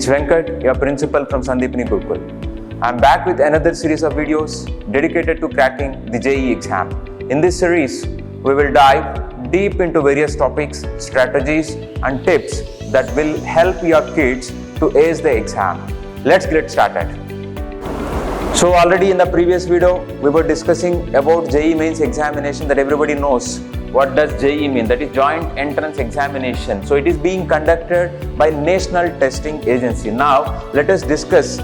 It's Venkat, your principal from Sandeepni Gurukul. I'm back with another series of videos dedicated to cracking the JEE exam. In this series, we will dive deep into various topics, strategies and tips that will help your kids to ace the exam. Let's get started. So already in the previous video, we were discussing about JEE Mains examination that everybody knows. What does JEE mean? That is Joint Entrance Examination. So it is being conducted by National Testing Agency. Now let us discuss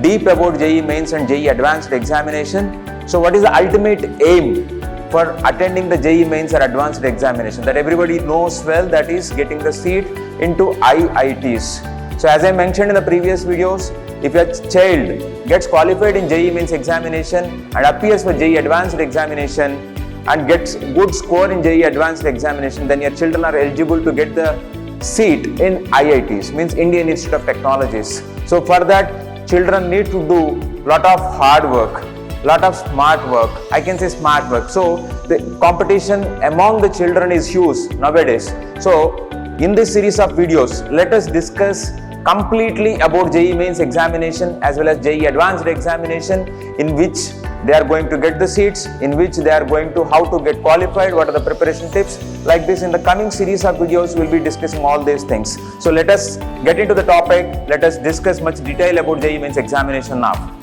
deep about JEE Mains and JEE Advanced Examination. So what is the ultimate aim for attending the JEE Mains or Advanced Examination? That everybody knows well, that is getting the seat into IITs. So as I mentioned in the previous videos, if your child gets qualified in JEE Mains examination and appears for JEE Advanced Examination and gets good score in JEE Advanced Examination, then your children are eligible to get the seat in IITs, means Indian Institute of Technologies. So for that, children need to do lot of hard work, lot of smart work. I can say smart work. So the competition among the children is huge nowadays. So in this series of videos, let us discuss completely about JEE Mains examination as well as JEE Advanced Examination, in which they are going to get the seats, in which they are going to how to get qualified, what are the preparation tips. Like this, in the coming series of videos, we will be discussing all these things. So let us get into the topic. Let us discuss much detail about JEE Mains examination now.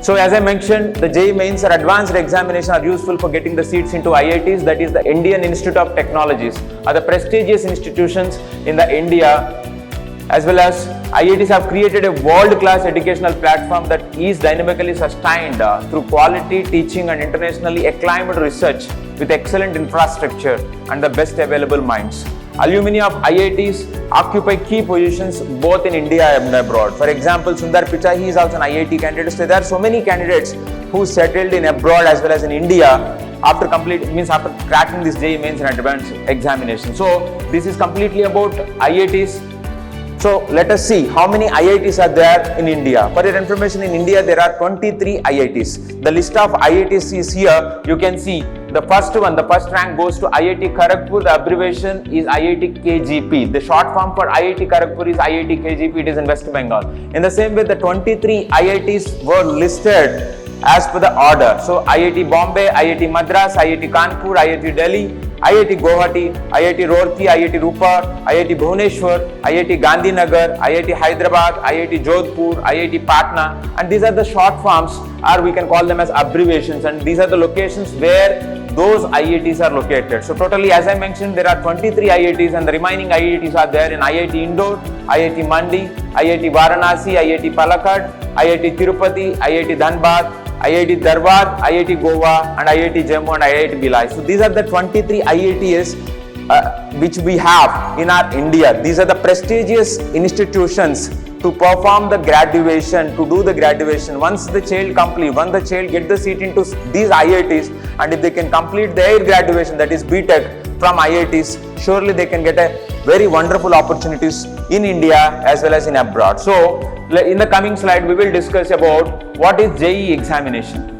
So as I mentioned, the JEE Mains or Advanced Examination are useful for getting the seats into IITs, that is the Indian Institute of Technologies, are the prestigious institutions in the India. As well as IITs have created a world-class educational platform that is dynamically sustained through quality teaching and internationally acclaimed research with excellent infrastructure and the best available minds. Alumni of IITs occupy key positions both in India and abroad. For example, Sundar Pichai, he is also an IIT candidate. So there are so many candidates who settled in abroad as well as in India after cracking this JEE Mains and Advanced Examination. So this is completely about IITs. So let us see how many IITs are there in India. For your information, in India there are 23 IITs. The list of IITs is here. You can see the first one, the first rank goes to IIT Kharagpur. The abbreviation is IIT-KGP. The short form for IIT Kharagpur is IIT-KGP. It is in West Bengal. In the same way, the 23 IITs were listed as per the order. So IIT Bombay, IIT Madras, IIT Kanpur, IIT Delhi, IIT Guwahati, IIT Roorkee, IIT Rupa, IIT Bhubaneswar, IIT Gandhinagar, IIT Hyderabad, IIT Jodhpur, IIT Patna, and these are the short forms, or we can call them as abbreviations, and these are the locations where those IITs are located. So totally, as I mentioned, there are 23 IITs and the remaining IITs are there in IIT Indore, IIT Mandi, IIT Varanasi, IIT Palakkad, IIT Tirupati, IIT Dhanbad, IIT Dharwad, IIT Goa and IIT Jammu and IIT Bhilai. So these are the 23 IITs which we have in our India. These are the prestigious institutions to perform the graduation, to do the graduation. Once the child get the seat into these IITs, and if they can complete their graduation, that is BTech from IITs, surely they can get a very wonderful opportunities in India as well as in abroad. So in the coming slide, we will discuss about what is JEE examination.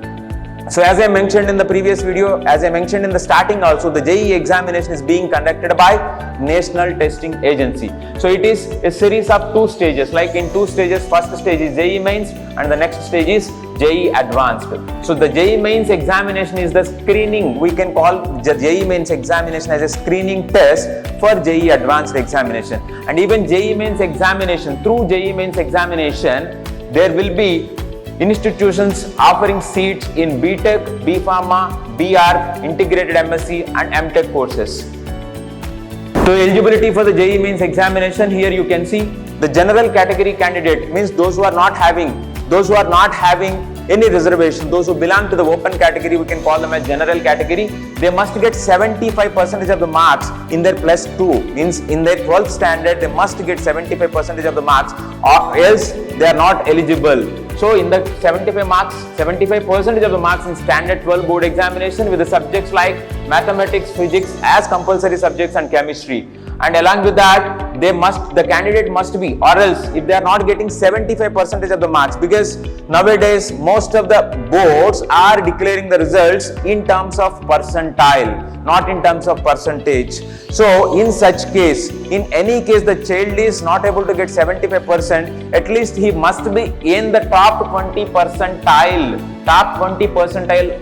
So as I mentioned in the previous video, as I mentioned in the starting also, the JEE examination is being conducted by National Testing Agency. So it is a series of two stages, like in two stages. First stage is JEE Mains and the next stage is JEE Advanced. So the JEE Mains examination is the screening. We can call the JEE Mains examination as a screening test for JEE Advanced Examination. And even JEE Mains examination, through JEE Mains examination, there will be institutions offering seats in BTech, B.Pharma, BR, Integrated MSc and MTech courses. So eligibility for the JEE Mains examination, here you can see the general category candidate, means those who are not having any reservation, those who belong to the open category, we can call them as general category. They must get 75% of the marks in their plus 2, means in their 12th standard they must get 75% of the marks, or else they are not eligible. So in the 75% of the marks in standard 12 board examination with the subjects like mathematics, physics as compulsory subjects and chemistry. And along with that, the candidate must be, or else if they are not getting 75% of the marks, because nowadays most of the boards are declaring the results in terms of percentile. not in terms of percentage. So in such case, in any case the child is not able to get 75%, at least he must be in the top 20 percentile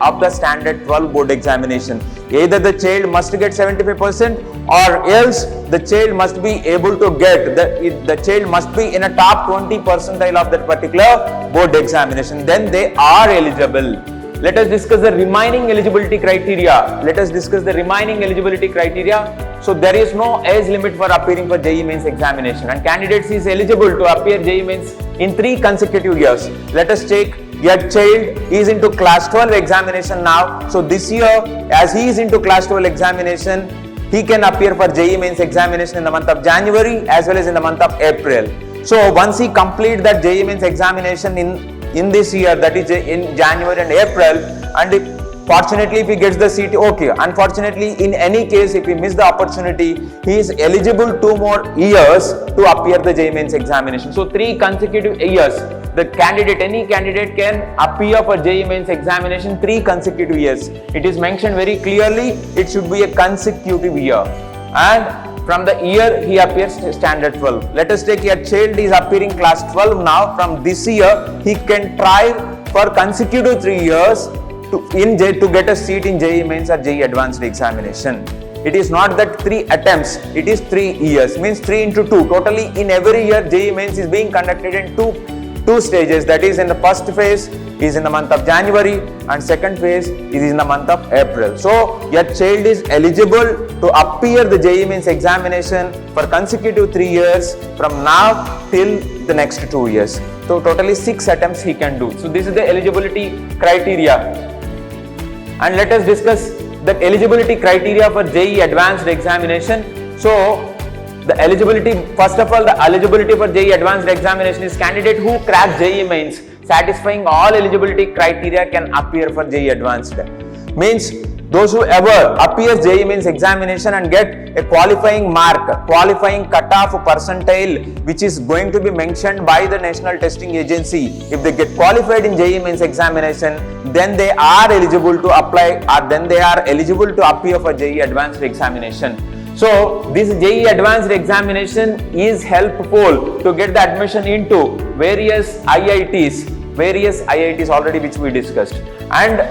of the standard 12 board examination. Either the child must get 75% or else the child must be able to get, the child must be in a top 20 percentile of that particular board examination. Then they are eligible. Let us discuss the remaining eligibility criteria. So there is no age limit for appearing for JEE Mains examination, and candidates is eligible to appear JEE Mains in 3 consecutive years. Let us take your child is into class 12 examination now. So this year, as he is into class 12 examination, he can appear for JEE Mains examination in the month of January as well as in the month of April. So once he complete that JEE Mains examination in this year, that is in January and April, and fortunately if he gets the seat, okay. Unfortunately, in any case, if he miss the opportunity, he is eligible 2 more years to appear the JEE Mains examination. So 3 consecutive years, the candidate, any candidate can appear for JEE Mains examination 3 consecutive years. It is mentioned very clearly, it should be a consecutive year. And from the year he appears standard 12. Let us take your child is appearing class 12 now. From this year, he can try for consecutive 3 years to get a seat in JEE Mains or JEE Advanced examination. It is not that 3 attempts, it is 3 years, means 3 into 2. Totally in every year, JEE Mains is being conducted in two stages. That is, in the first phase is in the month of January and second phase is in the month of April. So your child is eligible to appear the JEE Mains examination for consecutive 3 years from now till the next 2 years. So totally 6 attempts he can do. So this is the eligibility criteria. And let us discuss the eligibility criteria for JEE Advanced examination. So the eligibility, first of all, the eligibility for JEE Advanced examination is candidate who crack JEE Mains satisfying all eligibility criteria can appear for JEE Advanced. Means those who ever appears JEE Mains examination and get a qualifying mark, qualifying cutoff percentile, which is going to be mentioned by the National Testing Agency. If they get qualified in JEE Mains examination, then they are eligible to apply, or then they are eligible to appear for JEE Advanced examination. So this JEE Advanced examination is helpful to get the admission into various IITs already, which we discussed. And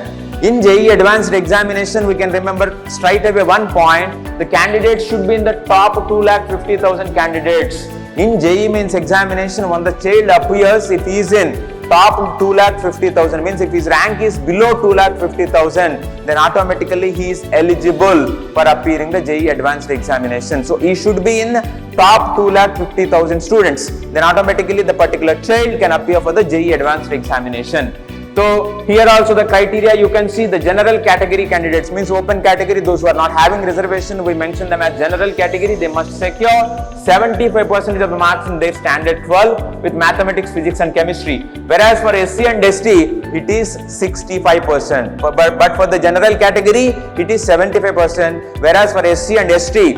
in JEE Advanced examination, we can remember straight away one point: the candidates should be in the top 250,000 candidates. In JEE Mains examination, when the child appears, if he is in top 250,000, means if his rank is below 250,000, then automatically he is eligible for appearing the JEE Advanced examination. So he should be in top 250,000 students. Then automatically the particular child can appear for the JEE Advanced examination. So here also the criteria you can see: the general category candidates, means open category, those who are not having reservation, we mention them as general category. They must secure 75% of the marks in their standard 12 with mathematics, physics and chemistry. Whereas for SC and ST, it is 65%. But for the general category, it is 75%. Whereas for SC and ST,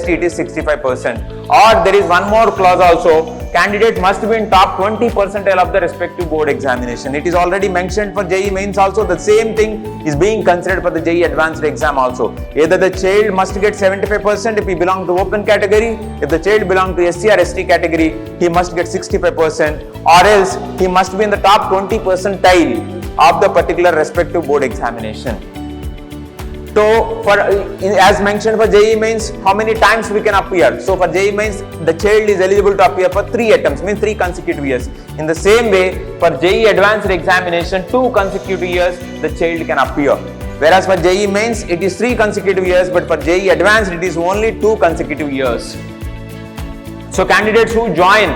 it is 65%. Or there is one more clause also: candidate must be in top 20 percentile of the respective board examination. It is already mentioned for JEE Mains also. The same thing is being considered for the JEE Advanced exam also. Either the child must get 75% if he belongs to open category. If the child belongs to SC or ST category, he must get 65%, or else he must be in the top 20 percentile of the particular respective board examination. So for as mentioned for JEE Mains, how many times we can appear? So for JEE Mains, the child is eligible to appear for 3 attempts, means 3 consecutive years. In the same way, for JEE Advanced examination, 2 consecutive years the child can appear. Whereas for JEE Mains, it is 3 consecutive years, but for JEE Advanced, it is only 2 consecutive years. So candidates who join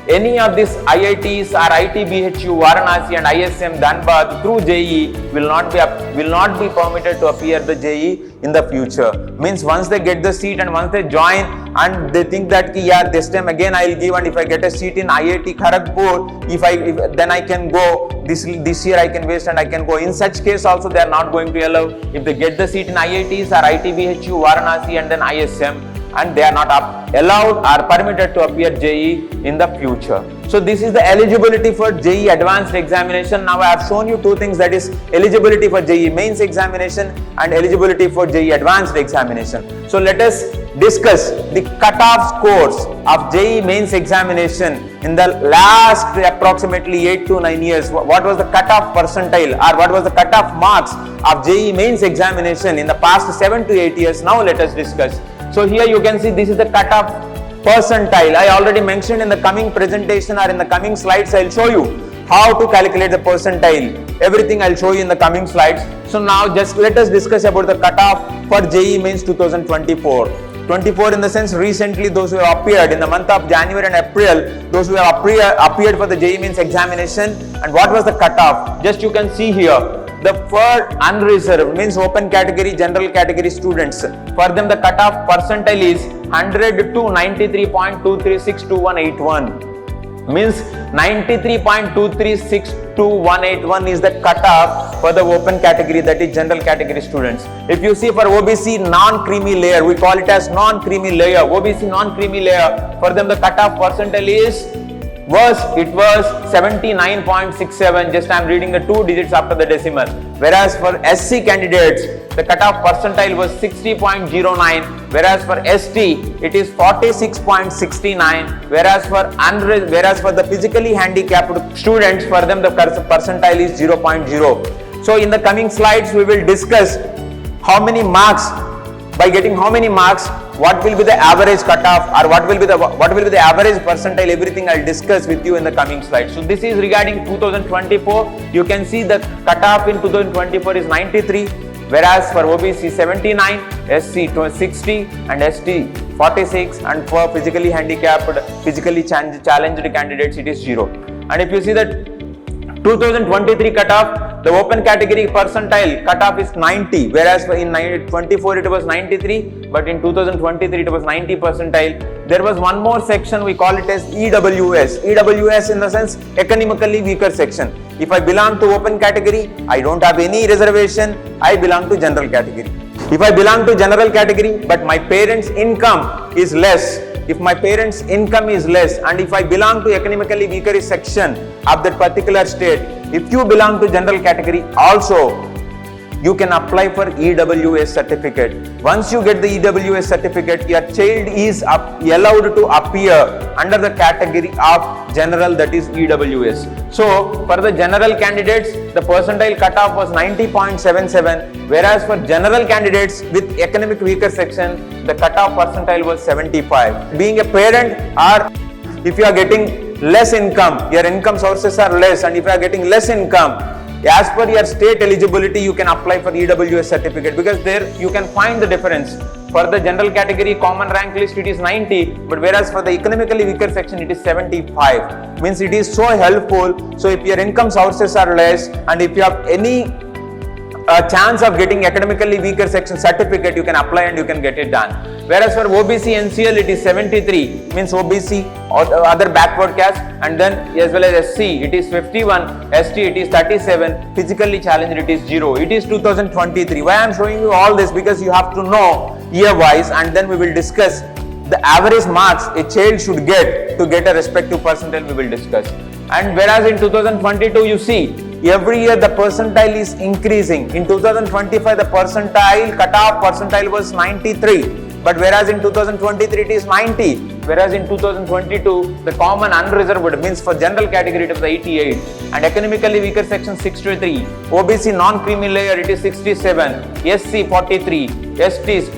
any of these IITs or IIT-BHU, Varanasi and ISM Dhanbad through JEE will not be permitted to appear the JEE in the future. Means once they get the seat and once they join and they think that yeah, this time again I will give, and if I get a seat in IIT Kharagpur, then I can go, this year I can waste and I can go. In such case also they are not going to allow. If they get the seat in IITs or IIT-BHU, Varanasi and then ISM, and they are not allowed or permitted to appear JEE in the future. So this is the eligibility for JEE advanced examination. Now I have shown you two things, that is eligibility for JEE mains examination and eligibility for JEE advanced examination. So let us discuss the cutoff scores of JEE mains examination in the last approximately 8 to 9 years. What was the cutoff percentile or what was the cutoff marks of JEE mains examination in the past 7 to 8 years? Now let us discuss. So here you can see this is the cutoff percentile. I already mentioned in the coming presentation or in the coming slides I will show you how to calculate the percentile. Everything I will show you in the coming slides. So now just let us discuss about the cutoff for JEE mains 2024. 24 in the sense recently those who have appeared in the month of January and April, those who have appeared for the JEE mains examination, and what was the cutoff? Just you can see here, the for unreserved means open category, general category students, for them the cutoff percentile is 100 to 93.2362181. Means 93.2362181 is the cutoff for the open category, that is general category students. If you see for OBC non-creamy layer, we call it as non-creamy layer, OBC non-creamy layer, for them the cutoff percentile was 79.67, just I am reading the 2 digits after the decimal. Whereas for SC candidates, the cutoff percentile was 60.09, whereas for ST it is 46.69, whereas for the physically handicapped students, for them the percentile is 0.0. So in the coming slides we will discuss how many marks, by getting how many marks, what will be the average cutoff or what will be the average percentile, everything I'll discuss with you in the coming slides. So this is regarding 2024. You can see the cutoff in 2024 is 93, whereas for OBC 79, SC 60 and ST 46, and for physically handicapped, physically challenged candidates it is 0. And if you see that 2023 cutoff, the open category percentile cutoff is 90, whereas in 24 it was 93, but in 2023 it was 90 percentile. There was one more section, we call it as EWS. EWS in the sense economically weaker section. If I belong to open category, I don't have any reservation, I belong to general category. If I belong to general category but my parents' income is less, if my parents' income is less, and if I belong to economically weaker section of that particular state, if you belong to general category also, you can apply for EWS certificate. Once you get the EWS certificate, your child is allowed to appear under the category of general, that is EWS. So for the general candidates, the percentile cutoff was 90.77, whereas for general candidates with economic weaker section, the cutoff percentile was 75. Being a parent, or if you are getting less income, your income sources are less, and if you are getting less income, as per your state eligibility, you can apply for EWS certificate, because there you can find the difference. For the general category common rank list it is 90, but whereas for the economically weaker section it is 75. Means it is so helpful. So if your income sources are less and if you have any chance of getting academically weaker section certificate, you can apply and you can get it done. Whereas for OBC NCL it is 73, means OBC or other backward caste, and then as well as SC it is 51, ST it is 37, physically challenged it is 0. It is 2023. Why I am showing you all this? Because you have to know year wise, and then we will discuss the average marks a child should get to get a respective percentile, we will discuss. And whereas in 2022 you see every year the percentile is increasing. In 2025 the cutoff percentile was 93, but whereas in 2023 it is 90, whereas in 2022 the common unreserved, means for general category it was 88, and economically weaker section 63, OBC non-creamy layer it is 67, SC 43, ST is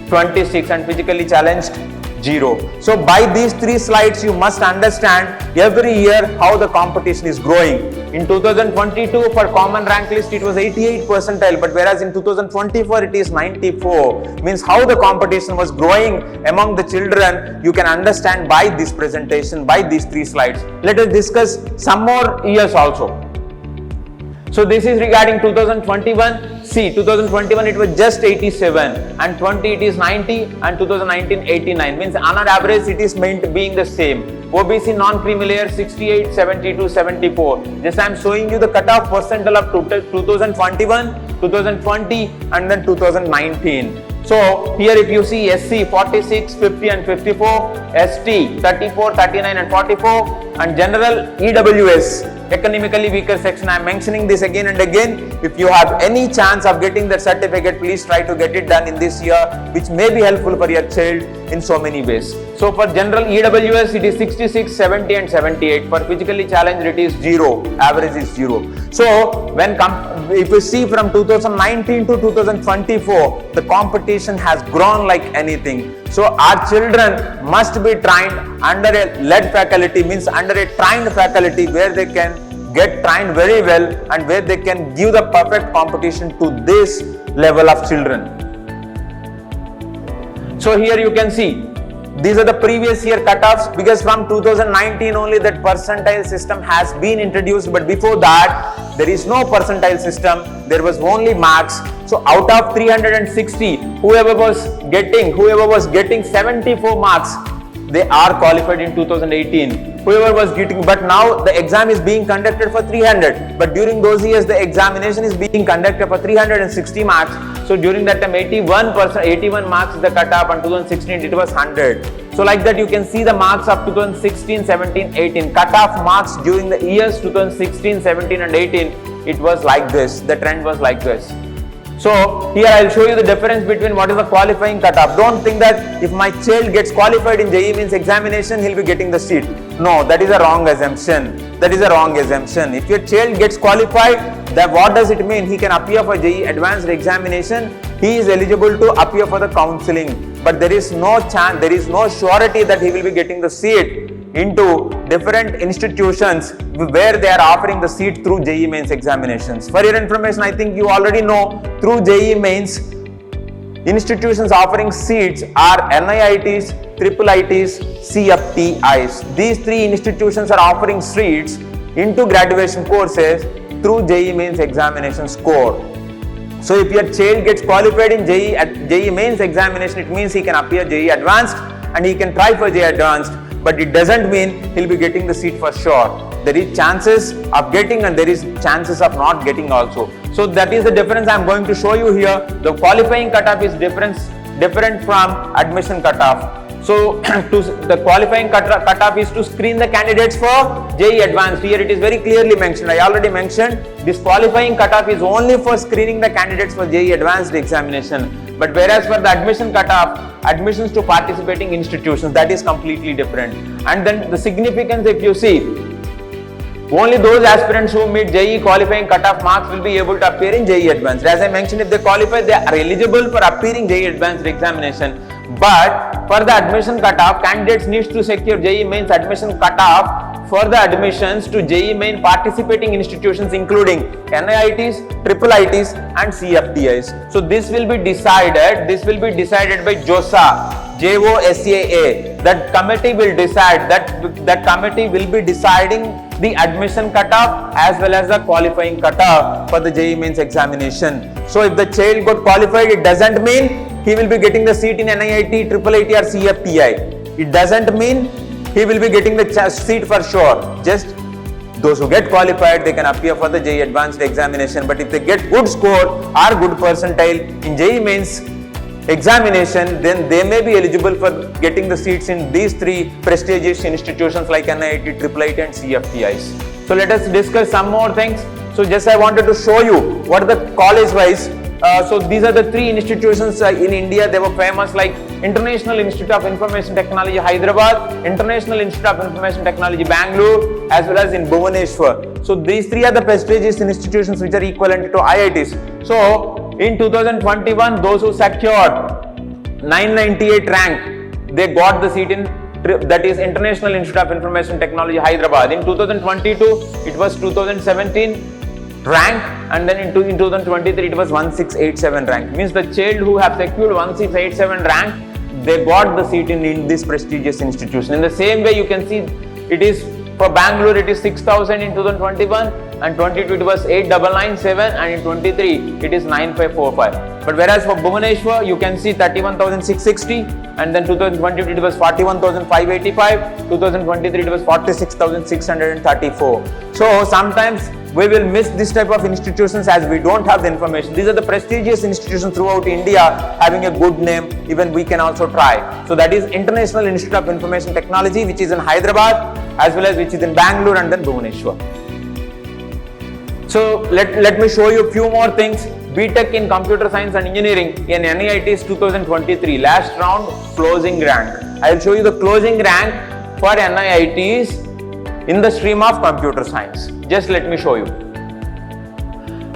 26, and physically challenged 0. So by these 3 slides you must understand every year how the competition is growing. In 2022 for common rank list it was 88 percentile, but whereas in 2024 it is 94. Means how the competition was growing among the children, you can understand by this presentation, by these 3 slides. Let us discuss some more years also. So this is regarding 2021. See, 2021 it was just 87, and 20 it is 90, and 2019 89. Means on an average it is meant being the same. OBC non-creamy layer 68, 72, 74. Just I am showing you the cutoff percentile of 2021, 2020, and then 2019. So here if you see SC 46, 50 and 54, ST 34, 39 and 44, and general EWS, economically weaker section. I am mentioning this again and again. If you have any chance of getting that certificate, please try to get it done in this year, which may be helpful for your child in so many ways. So for general EWS it is 66, 70 and 78. For physically challenged it is 0, average is 0. So when if you see from 2019 to 2024, the competition has grown like anything. So our children must be trained under a led faculty, means under a trained faculty where they can get trained very well and where they can give the perfect competition to this level of children. So here you can see these are the previous year cutoffs, because from 2019 only that percentile system has been introduced, but before that there is no percentile system, there was only marks. So out of 360, whoever was getting 74 marks, they are qualified in 2018. Whoever was getting, but now the exam is being conducted for 300, but during those years the examination is being conducted for 360 marks. So during that time 81 marks is the cutoff, and 2016 it was 100. So like that you can see the marks of 2016, 17, 18. Cutoff marks during the years 2016, 17 and 18, it was like this, the trend was like this. So here I will show you the difference between what is the qualifying cutoff. Don't think that if my child gets qualified in JEE Mains examination, he will be getting the seat. No, that is a wrong assumption. That is a wrong assumption. If your child gets qualified, then what does it mean? He can appear for JEE advanced examination. He is eligible to appear for the counseling. But there is no chance, there is no surety that he will be getting the seat into different institutions where they are offering the seat through JEE Mains examinations. For your information, I think you already know, through JEE Mains, institutions offering seats are NIITs, IITs, CFTIs. These three institutions are offering seats into graduation courses through JEE Mains examination score. So if your child gets qualified in JEE Mains examination, it means he can appear JEE Advanced and he can try for JEE Advanced. But it doesn't mean he'll be getting the seat for sure. There is chances of getting and there is chances of not getting also. So that is the difference I am going to show you here. The qualifying cutoff is different from admission cutoff. So the qualifying cutoff is to screen the candidates for JEE Advanced. Here it is very clearly mentioned. I already mentioned this qualifying cutoff is only for screening the candidates for JEE Advanced examination. But whereas for the admission cutoff, admissions to participating institutions, that is completely different. And then the significance, if you see, only those aspirants who meet JEE qualifying cutoff marks will be able to appear in JEE Advanced. As I mentioned, if they qualify, they are eligible for appearing JEE Advanced examination. But for the admission cutoff, candidates need to secure JEE Mains admission cutoff for the admissions to JEE Main participating institutions including NIITs, IITs and CFTIs. So this will be decided by JOSA, JOSAA. That committee will decide, that committee will be deciding the admission cutoff as well as the qualifying cutoff for the JEE Mains examination. So if the child got qualified, it doesn't mean he will be getting the seat in NIIT, IIT or CFTI. It doesn't mean he will be getting the seat for sure. Just those who get qualified, they can appear for the JEE Advanced examination. But if they get good score or good percentile in JEE Mains examination, then they may be eligible for getting the seats in these three prestigious institutions like NIIT, IIT and CFTIs. So let us discuss some more things. So just I wanted to show you what are the college wise. So these are the three institutions in India. They were famous, like International Institute of Information Technology Hyderabad, International Institute of Information Technology Bangalore, as well as in Bhubaneswar. So these three are the prestigious institutions which are equivalent to IITs. So in 2021, those who secured 998 rank, they got the seat in, that is International Institute of Information Technology Hyderabad. In 2022, it was 2017 rank, and then in 2023 it was 1687 rank. Means the child who have secured 1687 rank, they got the seat in this prestigious institution. In the same way, you can see it is for Bangalore, it is 6000 in 2021, and 22 it was 8997, and in 23 it is 9545. But whereas for Bhubaneswar, you can see 31660, and then 2022 it was 41585, 2023 it was 46634. So sometimes we will miss this type of institutions as we don't have the information. These are the prestigious institutions throughout India having a good name. Even we can also try. So that is International Institute of Information Technology, which is in Hyderabad, as well as which is in Bangalore and then Bhubaneswar. So let me show you a few more things. BTech in Computer Science and Engineering in NEIT's 2023 last round closing rank. I will show you the closing rank for NIITs in the stream of Computer Science. Just let me show you.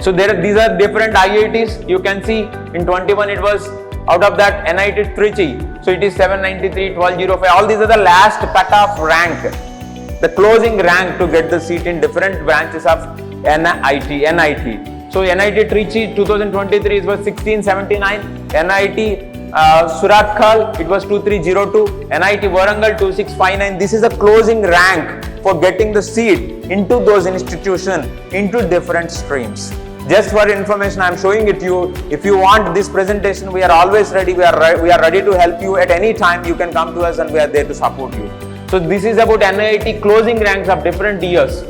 So these are different IITs. You can see in 21 it was out of that NIT Trichy. So it is 793, 1205. All these are the last cut-off rank, the closing rank to get the seat in different branches of NIT. So NIT Trichy 2023 it was 1679. NIT Surathkal it was 2302. NIT Warangal 2659. This is a closing rank for getting the seat into those institutions into different streams. Just for information, I am showing it to you. If you want this presentation, we are always ready. We are ready to help you at any time. You can come to us and we are there to support you. So this is about NIT closing ranks of different years.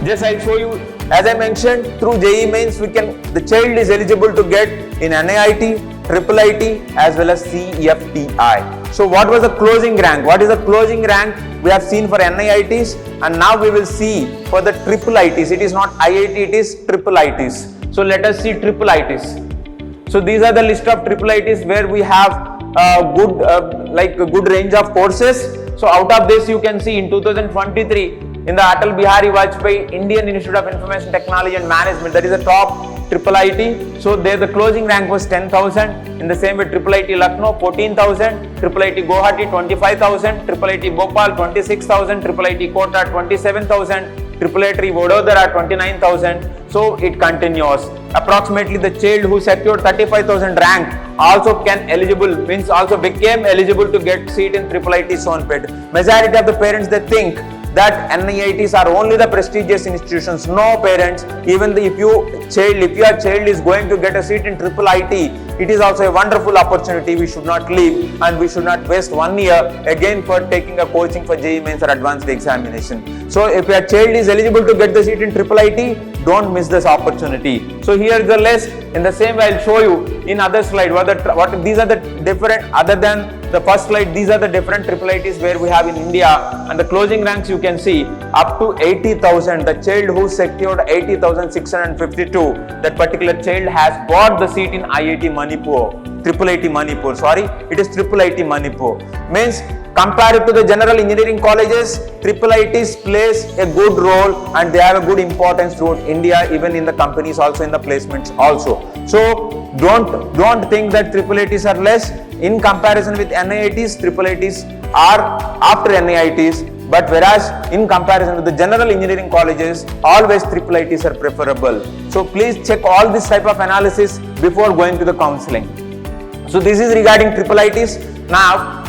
Just I'll show you. As I mentioned, through JEE Mains, the child is eligible to get in NIT, IIIT as well as CEFTI. So what was the closing rank? What is the closing rank we have seen for NIITs, and now we will see for the IIITs. It is not IIT, it is IIITs. So let us see IIITs. So these are the list of IIITs where we have a good range of courses. So out of this you can see in 2023 in the 𝒂𝒊𝒏𝒄𝒊𝒑𝒂𝒍 Indian Institute of Information Technology and Management, that is the top IIIT. So there the closing rank was 10,000. In the same way IIIT Lucknow 14,000, IIIT Guwahati 25,000, IIIT Bhopal 26,000, IIIT Kota 27,000, IIIT Vadodara 29,000. So it continues. Approximately the child who secured 35,000 rank also became eligible to get seat in IIIT Sonpet. Majority of the parents, they think that NIITs are only the prestigious institutions. No parents, even if your child is going to get a seat in IIIT, it is also a wonderful opportunity. We should not leave and we should not waste 1 year again for taking a coaching for JEE Mains or advanced examination. So if your child is eligible to get the seat in IIIT, don't miss this opportunity. So here is the list. In the same way, I'll show you in other slide what these are the different, other than the first slide, these are the different IIITs where we have in India, and the closing ranks you can see up to 80,000. The child who secured 80,652, that particular child has got the seat in IIT Manipur, IIIT Manipur, sorry, it is IIIT Manipur. Means compared to the general engineering colleges, IIITs plays a good role and they have a good importance throughout India, even in the companies also, in the placements also. So don't think that IIITs are less. In comparison with NIITs, IIITs are after NIITs, but whereas in comparison with the general engineering colleges, always IIITs are preferable. So please check all this type of analysis before going to the counseling. So this is regarding IIITs. Now,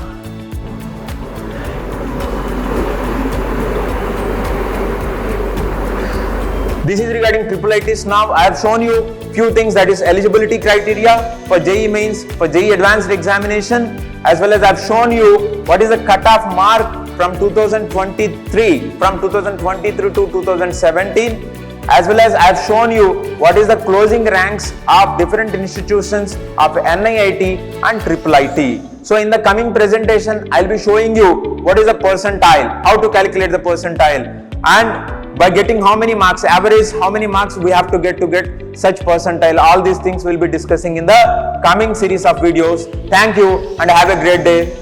this is regarding IIITs. Now I have shown you few things, that is eligibility criteria for JEE Mains, for JEE Advanced Examination, as well as I have shown you what is the cutoff mark from 2023 to 2017, as well as I have shown you what is the closing ranks of different institutions of NIIT and IIIT. So in the coming presentation, I will be showing you what is the percentile, how to calculate the percentile, and by getting how many marks, average how many marks we have to get such percentile. All these things we'll be discussing in the coming series of videos. Thank you and have a great day.